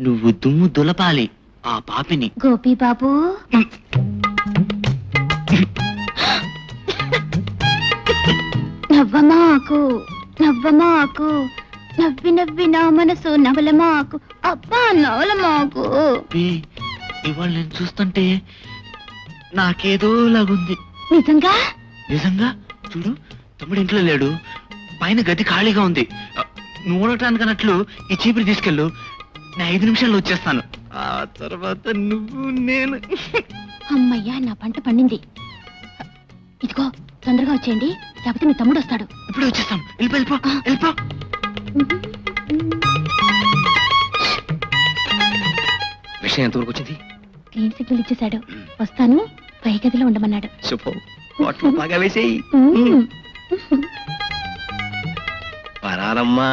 నువ్వు దుమ్ము దులపాలి ఆ పాపిని. గోపి బాబు, నవ్వమాకు నవ్వమాకు, నవ్వి నవ్వి నా మనసు నవలమాకు, అబ్బా నవలమాకు. ఇవాళ నేను చూస్తుంటే నాకేదో లాగుంది. నిజంగా? నిజంగా. చూడు, తమ్ముడు ఇంట్లో లేడు, పైన గది ఖాళీగా ఉంది. నువ్వు ఉండటానికి అన్నట్లు ఈ చీపురు తీసుకెళ్ళు, నేను 5 నిమిషాల్లో వచ్చేస్తాను. ఆ తర్వాత నువ్వు నేను. అమ్మయ్యా, నా పంట పండింది. ఇదిగో తొందరగా వచ్చేయండి, లేకపోతే మీ తమ్ముడు వస్తాడు. ఇప్పుడే వచ్చేస్తాను. వెళ్ళిపో వెళ్ళిపో. విషయం ఎంతవరకు వచ్చింది? గ్రీన్ సిగ్నల్ ఇచ్చేశాడు. వస్తాను, పై గదిలో ఉండమన్నాడు. శుభం. బాగా వేసేయి. పరారమ్మా.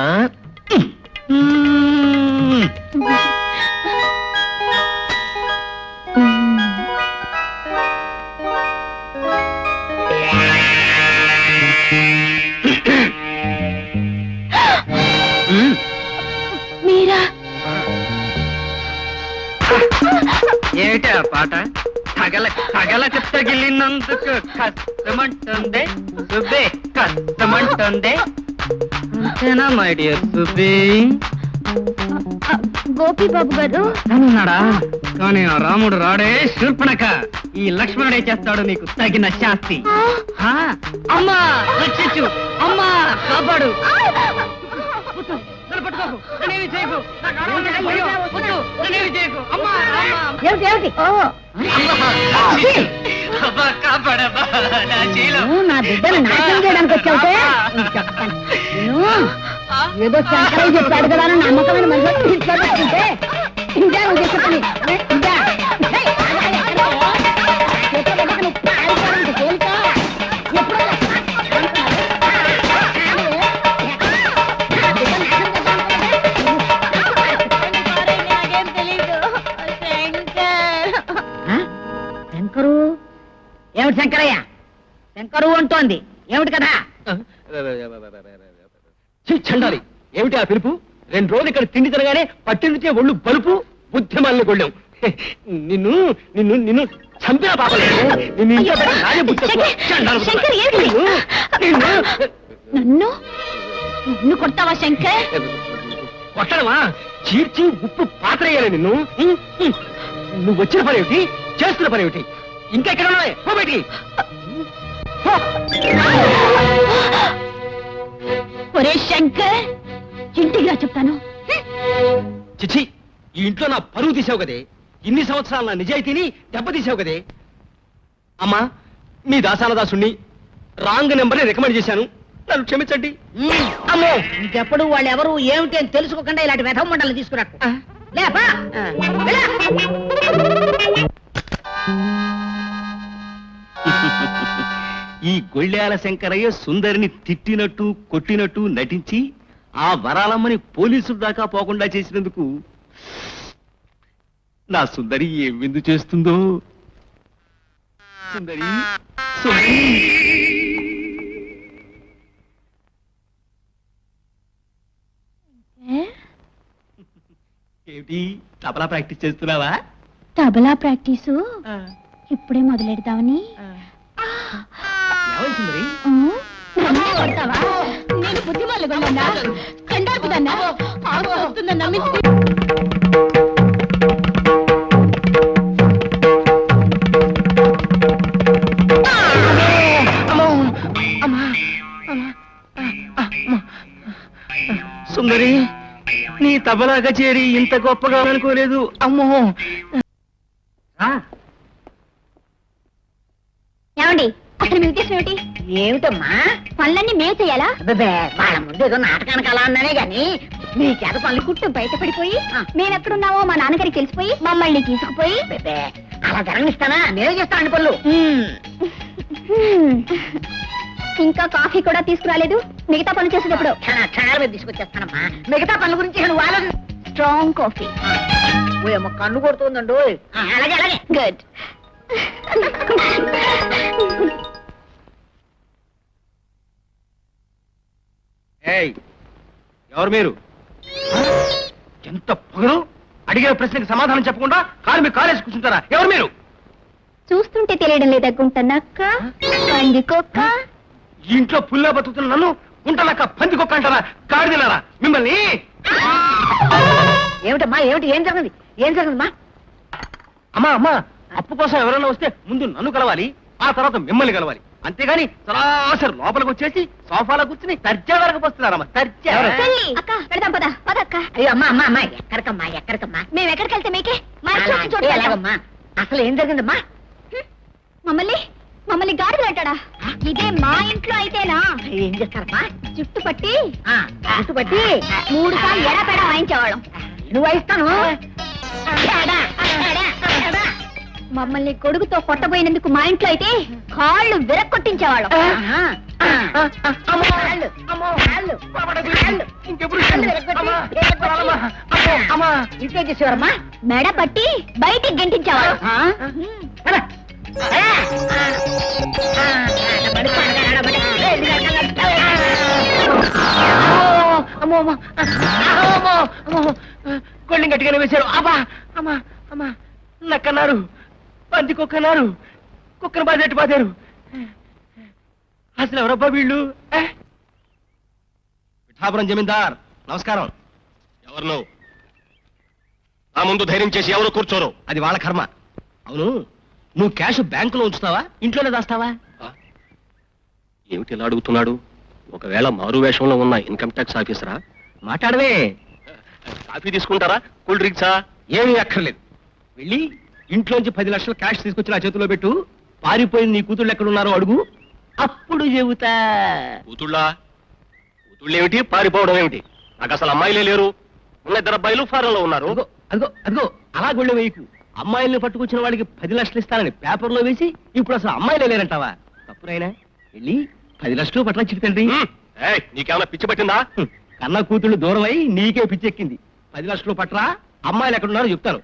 మీరా? ఏమిటా పాట? తగలకు తగిలినందుకు కష్టమంటుంది సుబ్బే, కష్టమంటుంది. అంతేనా మై డియర్ సుబ్బి? గోపి బాబు గారు అన్నాడా? కానీ ఆ రాముడు రాడే శూర్పణఖ. ఈ లక్ష్మణుడే చేస్తాడు నీకు తగిన శాస్తి. అమ్మా రక్షించు, అమ్మా కాపాడు. నా బిడ్డను నాశనం చేయడానికి వచ్చావుతే చెప్తాను. ఏదో శంకరయ్య చెప్పాడు కదా అని నమ్మకమైన మనిషి ఇంట్లో పెట్టుకుంటే ఇంకా నువ్వు చెప్పని ఇంకా శంకరు ఏమిటి? శంకరయ్య శంకరు అంటోంది ఏమిటి కదా? చండాలి, ఏమిటి ఆ పిలుపు? 2 రోజులు ఇక్కడ తిండి తిరగానే పట్టిందితే ఒళ్ళు బలుపు, బుద్ధిమాలను కొళ్ళాం. నిన్ను నిన్ను నిన్ను చంపిన పాపలేదు. నన్ను నన్ను కొడతావా శంకర్? కొట్టడమా? చీర్చి ఉప్పు పాత్ర అయ్యాలి నిన్ను. నువ్వు వచ్చిన పని ఏమిటి, చేస్తున్న పని ఏమిటి? ఇంకా ఎక్కడ ఉన్నాయి? పో బయటికి. ఒరే శంకర్, ఇంటికి రా చెప్తాను. చిచ్చి, ఈ ఇంట్లో నా పరువు తీసావు కదే. ఇన్ని సంవత్సరాల నా నిజాయితీని దెబ్బతీసావు కదే. అమ్మా, మీ దాసానదాసుణ్ణి రాంగ్ నెంబర్ని రికమెండ్ చేశాను, నన్ను క్షమించండి. అమ్మో, ఇంకెప్పుడు వాళ్ళు ఎవరు ఏమిటి అని తెలుసుకోకుండా ఇలాంటి వ్యధం మండలు తీసుకురాకు. లేపా ఈ గొళ్ళాల శంకరయ్య సుందరిని తిట్టినట్టు కొట్టినట్టు నటించి ఆ వరాలమ్మని పోలీసుల దాకా పోకుండా చేసినందుకు నా సుందరి ఏం విందు చేస్తుందో. సుందరి సుందరి ఏమిటి, తబలా ప్రాక్టీస్ చేస్తున్నావా? తబలా ప్రాక్టీసు ఇప్పుడే మొదలెడదామని. సుందరి కొడతావా? నేను బుద్ధిమాల గొల్లన్నా, చండాకుదన్నా, ఆకు వస్తుందన్నా మిస్త్రీ. సుందరి, నీ తబలా కచేరి ఇంత గొప్పగా అనుకోలేదు. అమ్మో. ఏమండి, అసలు మీ ఉద్దేశం ఏమిటి? ఏమిటమ్మా? పనులన్నీ మేము చెయ్యాలా? వాళ్ళ ముందు ఏదో నాటకానికి అలా అన్నానే గాని మీ చేత పనులు కుట్టు బయటపడిపోయి మేమెక్కడున్నావో మా నాన్నగారికి తెలిసిపోయి మమ్మల్ని తీసుకుపోయి అలా జరగనిస్తానా? నేను చేస్తాను పనులు. ఇంకా కాఫీ కూడా తీసుకురాలేదు. మిగతా పనులు చేసేటప్పుడు క్షణాల మీద తీసుకొచ్చేస్తానమ్మా. మిగతా పనుల గురించి నువ్వు వాళ్ళ స్ట్రాంగ్ కాఫీ. ఓయమ్మ, కన్ను కొడుతుందండు. అలాగే అలాగే. గుడ్. ఎవరు మీరు? ఎంత పొగరు! అడిగిన ప్రశ్నకి సమాధానం చెప్పకుండా కారు మీ కాలేసి కూర్చుంటారా? ఎవరు మీరు? చూస్తుంటే తెలియడం లేదా గుంటనక్క పందికొక్క ఈ ఇంట్లో పుల్లా బతుకుతున్న నన్ను గుంటలక్క పందికొక్క అంటారా? గాడిదలారా మిమ్మల్ని! ఏమిటమ్మా ఏమిటి ఏం జరిగిందమ్మా అమ్మా అమ్మా, అప్పు కోసం ఎవరైనా వస్తే ముందు నన్ను కలవాలి, ఆ తర్వాత మిమ్మల్ని కలవాలి. అంతేగాని సరాసరి లోపలికి వచ్చేసి సోఫాలో కూర్చుని తర్జా వరకు వస్తున్నారమ్మా. తర్జా అక్క పెడదాం పద పదక్క అయ్యో అమ్మా ఎక్కడికమ్మా మేము ఎక్కడికి వెళ్తే మీకే మా ఇంట్లో నుంచి చోటుకి వెళ్తాం. అలాగమ్మా అసలు ఏం జరిగిందమ్మా మమ్మల్ని గాడిదలు అంటాడా? ఇదే మా ఇంట్లో అయితేనా ఏం చేస్తారమ్మా జుట్టు పట్టి గుర్తుపట్టి 3 సార్లు ఎడపెడా వాయించేవాళ్ళం. నువ్వు వాయిస్తాను మమ్మల్ని కొడుకుతో కొట్టబోయినందుకు మా ఇంట్లో అయితే కాళ్ళు విరక్కొట్టించేవాళ్ళం. ఇంకేం చేసేవారమ్మా మెడ పట్టి బయటికి గెంటించేవాళ్ళం. కొళ్ళని గట్టిగానే వేశారు. అమ్మా అమ్మా అమ్మా, నక్కన్నారు, పంది కుక్కన్నారు, కుక్కను బాధేట్టు బాధారు. అసలు ఎవరబ్బా వీళ్ళు? పిఠాపురం జమీందార్ నమస్కారం. ఎవరు నువ్వు? నా ముందు ధైర్యం చేసి ఎవరు కూర్చోరు. అది వాళ్ళ కర్మ. అవును, నువ్వు క్యాష్ బ్యాంకులో ఉంచుతావా, ఇంట్లోనే దాస్తావా? ఏమిటి ఇలా అడుగుతున్నాడు? ఒకవేళ మారు వేషంలో ఉన్న ఇన్కమ్ ట్యాక్స్ ఆఫీసరా? మాట్లాడవే. కాఫీ తీసుకుంటారా, కూల్ డ్రింక్సా? ఏమీ అక్కర్లేదు. వెళ్ళి ఇంట్లోంచి 10 లక్షలు క్యాష్ తీసుకొచ్చి నా చేతిలో పెట్టు. పారిపోయిన నీ కూతుళ్ళు ఎక్కడున్నారో అడుగు, అప్పుడు చెబుతా. కూతుళ్ళా? కూతుళ్ళు ఏమిటి, పారిపోవడం ఏమిటి? నాకు అసలు అమ్మాయిలే లేరు. ఉన్న 2 అబ్బాయిలు ఫారెన్ లో ఉన్నారు. అదిగో అదిగో అలా గుళ్ళ వేయకు. అమ్మాయిల్ని పట్టుకొచ్చిన వాడికి 10 లక్షలు ఇస్తానని పేపర్లో వేసి ఇప్పుడు అసలు అమ్మాయిలే లేరంటావా? తప్పునైనా వెళ్ళి 10 లక్షలు పట్ల చిట్టండి. నీకేమన్నా పిచ్చి పట్టిందా? కన్న కూతుళ్ళు దూరం అయి నీకే పిచ్చెక్కింది. 10 లక్షలు పట్రా, అమ్మాయిలు ఎక్కడున్నారో చెప్తాను.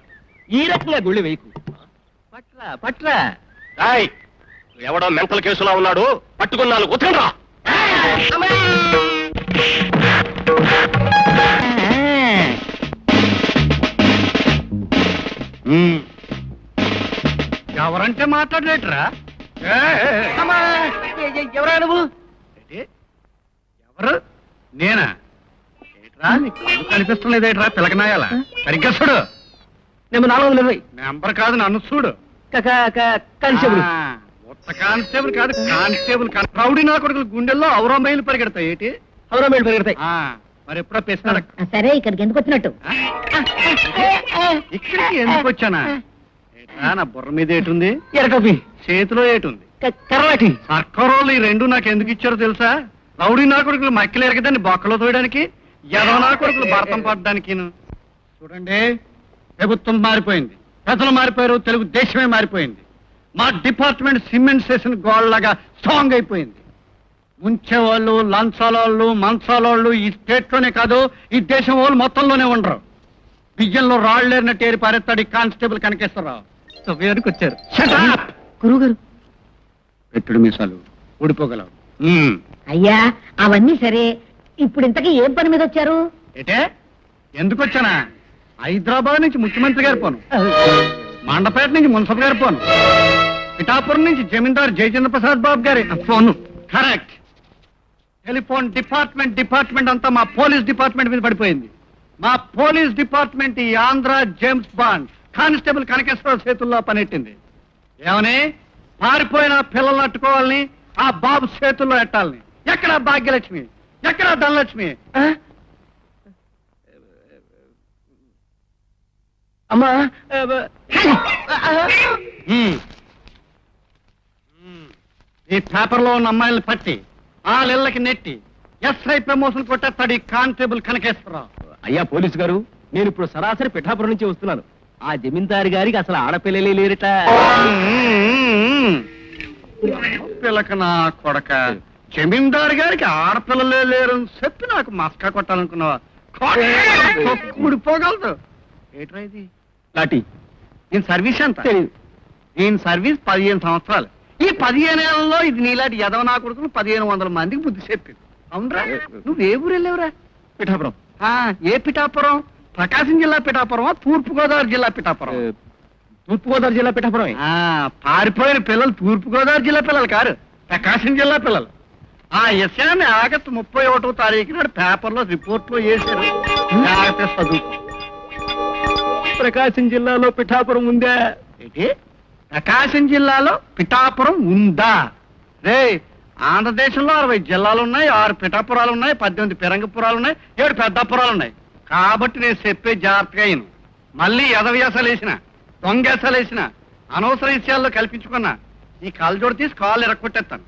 ఈ రకంగా గుళ్ళ వేయకు. పట్రా పట్రా. ఎవడో మెంటల్ కేసులా ఉన్నాడు, పట్టుకున్నాను. ఉత్తరా ఎవరంటే మాట్లాడలేట్రా? ఎవరా నువ్వు? ఎవరు? నేనా? ఏట్రా నీకు కనిపిస్తుంది లేదేట్రా పిలకనాయాల? సరిగ్గా చూడు. నేను 420 నెంబర్ కాదు, నన్ను చూడు. కానిస్టేబుల్. ఉత్త కానిస్టేబుల్ కాదు, కానిస్టేబుల్. రౌడీ నా కొడుకులు గుండెల్లో అవరో మైలు పరిగెడతాయి. ఏంటి అవరమేళ్ళు పెరుగుతాయి. మరి ఎప్పుడో పెస్తాడు. సరే ఇక్కడికి ఎందుకు వచ్చినట్టు? ఇక్కడికి ఎందుకు వచ్చానా? ఏట్రా నా బుర్ర మీద ఏటుంది, ఎరకపి చేతిలో ఏటుంది. కర్రాటి. సర్కారోళ్ళు ఈ 2 నాకు ఎందుకు ఇచ్చారో తెలుసా? రౌడీ నా కొడుకులు మక్కిలు ఎరగదాన్ని బొక్కలో తోయడానికి, ఎదవ నా కొడుకులు భరతం పడడానికి. చూడండి, ప్రభుత్వం మారిపోయింది, ప్రజలు మారిపోయారు, తెలుగు దేశమే మారిపోయింది. మా డిపార్ట్మెంట్ సిమెంట్ స్టేషన్ గోళ్లగా స్ట్రాంగ్ అయిపోయింది. ముంచేవాళ్ళు, లంచాలోళ్ళు, మంచాలోళ్ళు ఈ స్టేట్ లోనే కాదు, ఈ దేశం వాళ్ళు మొత్తంలోనే ఉండరు. బియ్యంలో రాళ్లేరినట్టు ఏరి పారేస్తాడు ఈ కానిస్టేబుల్ కనకేశ్వరరావు. సభ్యానికి వచ్చారు. గురుగారు పెట్టుడు మీసాలు ఊడిపోగలవు. అయ్యా అవన్నీ సరే, ఇప్పుడు ఇంతకీ ఏం పని మీద వచ్చారు? ఏటే ఎందుకు వచ్చానా? హైదరాబాద్ నుంచి ముఖ్యమంత్రి గారు పోను, మండపేట నుంచి మున్సబ్ గారు పోను, పిఠాపురం నుంచి జమీందార్ జయచంద్ర ప్రసాద్ బాబు గారి ఫోను. కరెక్ట్. టెలిఫోన్ డిపార్ట్మెంట్ అంతా మా పోలీస్ డిపార్ట్మెంట్ మీద పడిపోయింది. మా పోలీస్ డిపార్ట్మెంట్ ఈ Andhra James bond constable Kanakeswararao చేతుల్లో పనెట్టింది. ఏమని? పారిపోయిన పిల్లల్ని అట్టుకోవాలని, ఆ బాబు చేతుల్లో ఎట్టాలని. ఎక్కడ భాగ్యలక్ష్మి, ఎక్కడ ధనలక్ష్మి? అమ్మా ఈ పేపర్లో ఉన్న అమ్మాయిల్ని పట్టి ఆ ఇళ్ళకి నెట్టి ఎస్ఐ ప్రమోషన్ కొట్టేస్తాడు ఈ కానిస్టేబుల్ కనకేశ్వరరావు. అయ్యా పోలీసు గారు, నేను ఇప్పుడు సరాసరి పిఠాపురం నుంచి వస్తున్నాను. ఆ జమీందారు గారికి అసలు ఆడపిల్లలే లేరట. పిల్లక నా కొడక, జమీందారు గారికి ఆడపిల్లలే లేరని చెప్పి నాకు మస్కా కొట్టాలనుకున్నావా? ఊడిపోగలదు. ఏట్రా ఇది? లాటి. దీని సర్వీస్ ఎంత? తెలీదు. దీని సర్వీస్ 15 సంవత్సరాలు. ఈ 15 ఏళ్లలో ఇది నీలాంటి యదవ నా కొడుకులు 1500 మందికి బుద్ధి చెప్పింది. అవునరా? నువ్వు ఏ ఊరు వెళ్ళావురా? పిఠాపురం. ఏ పిఠాపురం? ప్రకాశం జిల్లా పిఠాపురమా తూర్పుగోదావరి జిల్లా పిఠాపురం తూర్పుగోదావరి జిల్లా పిఠాపురం. పారిపోయిన పిల్లలు తూర్పుగోదావరి జిల్లా పిల్లలు కారు, ప్రకాశం జిల్లా పిల్లలు. ఆ విషయాన్ని ఆగస్టు 31వ తారీఖు నాడు పేపర్లో రిపోర్ట్లో వేశారు. జాగ్రత్త చదువుకో. ప్రకాశం జిల్లాలో పిఠాపురం ఉందా? ఏంటి, ప్రకాశం జిల్లాలో పిఠాపురం ఉందా? రే, ఆంధ్రదేశంలో 60 జిల్లాలు ఉన్నాయి, 6 పిఠాపురాలు ఉన్నాయి, 18 పిరంగపురాలు ఉన్నాయి, 7 పెద్దపురాలు ఉన్నాయి. కాబట్టి నేను చెప్పే జాగ్రత్తగా అయిన మళ్ళీ ఎదవ్యాసాలు వేసిన, దొంగేసాలు వేసిన, అనవసర విషయాల్లో కల్పించుకున్నా ఈ కళ్ళజోడు తీసి కాళ్ళు ఎరక్కొట్టేస్తాను.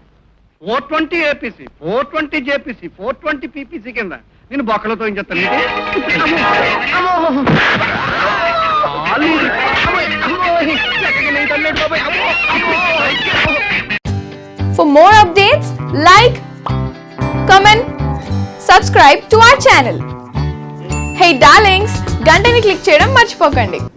420 ఏపీసీ, 420 జేపీసీ, 420 పీపీసీ కింద నేను బొక్కలతో ఏం చెప్తాను. For more updates, like, comment, subscribe to our channel. Hey darlings, గంటని click చేయడం మర్చిపోకండి.